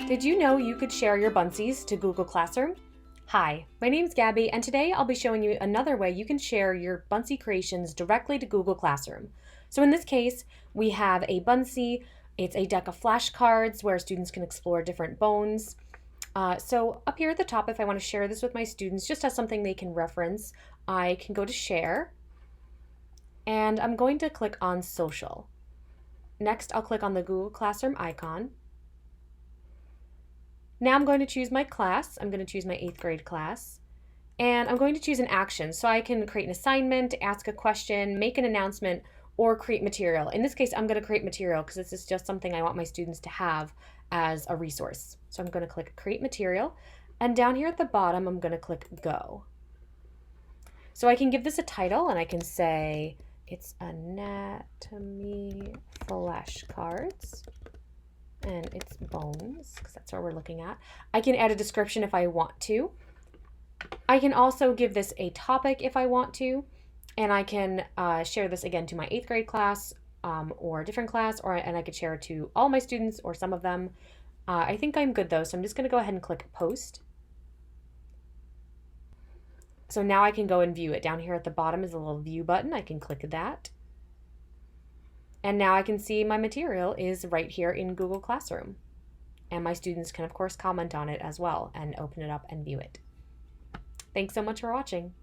Did you know you could share your Buncees to Google Classroom? Hi, my name's Gaby, and today I'll be showing you another way you can share your Buncee creations directly to Google Classroom. So in this case, we have a Buncee. It's a deck of flashcards where students can explore different bones. So up here at the top, if I want to share this with my students, just as something they can reference, I can go to Share, and I'm going to click on Social. Next, I'll click on the Google Classroom icon. Now I'm going to choose my class. I'm going to choose my 8th grade class. And I'm going to choose an action. So I can create an assignment, ask a question, make an announcement, or create material. In this case, I'm going to create material because this is just something I want my students to have as a resource. So I'm going to click Create Material. And down here at the bottom, I'm going to click Go. So I can give this a title, and I can say it's Anatomy Flashcards. And it's bones, because that's what we're looking at. I can add a description if I want to. I can also give this a topic if I want to, and I can share this again to my 8th grade class or a different class, and I could share it to all my students or some of them. I think I'm good though, so I'm just going to go ahead and click Post. So now I can go and view it. Down here at the bottom is a little View button. I can click that. And now I can see my material is right here in Google Classroom. And my students can, of course, comment on it as well and open it up and view it. Thanks so much for watching.